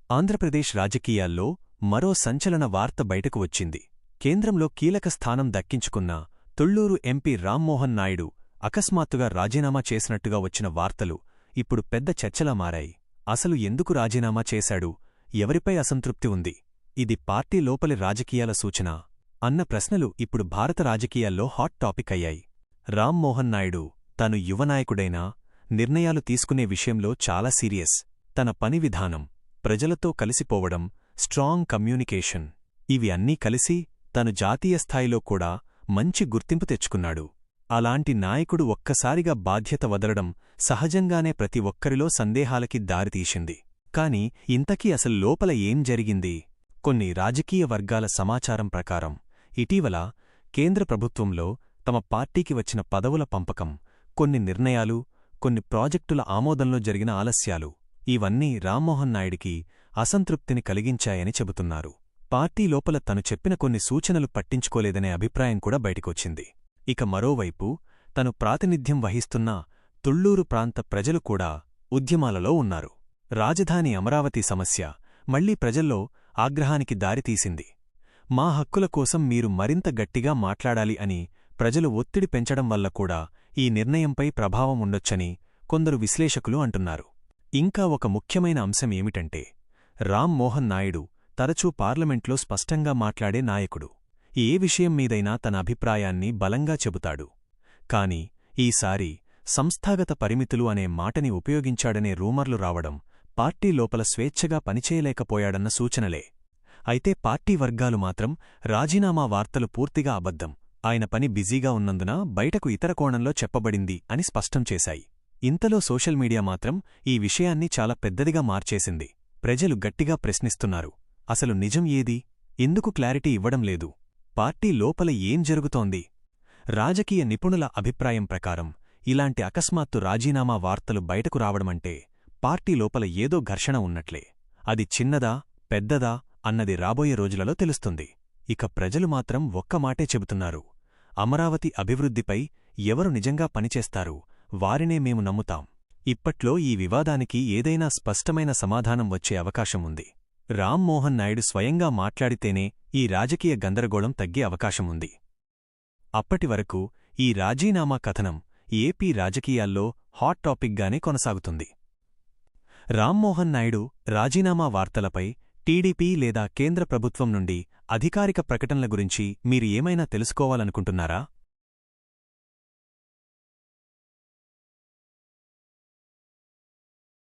ఆంధ్రప్రదేశ్ రాజకీయాల్లో మరో సంచలన వార్త బయటకు వచ్చింది. కేంద్రంలో కీలక స్థానం దక్కించుకున్న తుళ్లూరు ఎంపీ రామ్మోహన్ నాయుడు అకస్మాత్తుగా రాజీనామా చేసినట్టుగా వచ్చిన వార్తలు ఇప్పుడు పెద్ద చర్చలా మారాయి. అసలు ఎందుకు రాజీనామా చేశాడు, ఎవరిపై అసంతృప్తి ఉంది, ఇది పార్టీ లోపలి రాజకీయాల సూచన అన్న ప్రశ్నలు ఇప్పుడు భారత రాజకీయాల్లో హాట్ టాపిక్ అయ్యాయి. రామ్మోహన్ నాయుడు తాను యువనాయకుడైనా నిర్ణయాలు తీసుకునే విషయంలో చాలా సీరియస్. తన పని విధానం, ప్రజలతో కలిసిపోవడం, స్ట్రాంగ్ కమ్యూనికేషన్, ఇవి అన్నీ కలిసి తను జాతీయ స్థాయిలో కూడా మంచి గుర్తింపు తెచ్చుకున్నాడు. అలాంటి నాయకుడు ఒక్కసారిగా బాధ్యత వదలడం సహజంగానే ప్రతి ఒక్కరిలో సందేహాలకి దారితీసింది. కాని ఇంతకీ అసలు లోపల ఏం జరిగింది? కొన్ని రాజకీయ వర్గాల సమాచారం ప్రకారం ఇటీవల కేంద్ర ప్రభుత్వంలో తమ పార్టీకి వచ్చిన పదవుల పంపకం, కొన్ని నిర్ణయాలు, కొన్ని ప్రాజెక్టుల ఆమోదంలో జరిగిన ఆలస్యాలు, ఇవన్నీ రామ్మోహన్ నాయుడికి అసంతృప్తిని కలిగించాయని చెబుతున్నారు. పార్టీ లోపల తను చెప్పిన కొన్ని సూచనలు పట్టించుకోలేదనే అభిప్రాయం కూడా బయటికొచ్చింది. ఇక మరోవైపు తను ప్రాతినిధ్యం వహిస్తున్న తుళ్లూరు ప్రాంత ప్రజలు కూడా ఉద్యమాలలో ఉన్నారు. రాజధాని అమరావతి సమస్య మళ్లీ ప్రజల్లో ఆగ్రహానికి దారితీసింది. మా హక్కుల కోసం మీరు మరింత గట్టిగా మాట్లాడాలి అని ప్రజలు ఒత్తిడి పెంచడం వల్ల కూడా ఈ నిర్ణయంపై ప్రభావం ఉండొచ్చని కొందరు విశ్లేషకులు అంటున్నారు. ఇంకా ఒక ముఖ్యమైన అంశం ఏమిటంటే, రామ్మోహన్ నాయుడు తరచూ పార్లమెంట్లో స్పష్టంగా మాట్లాడే నాయకుడు. ఏ విషయం మీదైనా తన అభిప్రాయాన్ని బలంగా చెబుతాడు. కాని ఈసారి సంస్థాగత పరిమితులు అనే మాటని ఉపయోగించాడనే రూమర్లు రావడం పార్టీ లోపల స్వేచ్ఛగా పనిచేయలేకపోయాడన్న సూచనలే. అయితే పార్టీ వర్గాలు మాత్రం రాజీనామా వార్తలు పూర్తిగా అబద్ధం, ఆయన పని బిజీగా ఉన్నందున బయటకు ఇతర కోణంలో చెప్పబడింది అని స్పష్టం చేశాయి. ఇంతలో సోషల్ మీడియా మాత్రం ఈ విషయాన్ని చాలా పెద్దదిగా మార్చేసింది. ప్రజలు గట్టిగా ప్రశ్నిస్తున్నారు, అసలు నిజం ఏది, ఎందుకు క్లారిటీ ఇవ్వడం లేదు, పార్టీ లోపల ఏం జరుగుతోంది? రాజకీయ నిపుణుల అభిప్రాయం ప్రకారం ఇలాంటి అకస్మాత్తు రాజీనామా వార్తలు బయటకు రావడమంటే పార్టీ లోపల ఏదో ఘర్షణ ఉన్నట్లే. అది చిన్నదా పెద్దదా అన్నది రాబోయే రోజులలో తెలుస్తుంది. ఇక ప్రజలు మాత్రం ఒక్క మాటే చెబుతున్నారు, అమరావతి అభివృద్ధిపై ఎవరు నిజంగా పనిచేస్తారు వారినే మేము నమ్ముతాం. ఇప్పట్లో ఈ వివాదానికి ఏదైనా స్పష్టమైన సమాధానం వచ్చే అవకాశం ఉంది. రామ్మోహన్ నాయుడు స్వయంగా మాట్లాడితేనే ఈ రాజకీయ గందరగోళం తగ్గే అవకాశముంది. అప్పటివరకు ఈ రాజీనామా కథనం ఏపీ రాజకీయాల్లో హాట్ టాపిక్గానే కొనసాగుతుంది. రామ్మోహన్ నాయుడు రాజీనామా వార్తలపై టీడీపీ లేదా కేంద్ర ప్రభుత్వం నుండి అధికారిక ప్రకటనల గురించి మీరు ఏమైనా తెలుసుకోవాలనుకుంటున్నారా?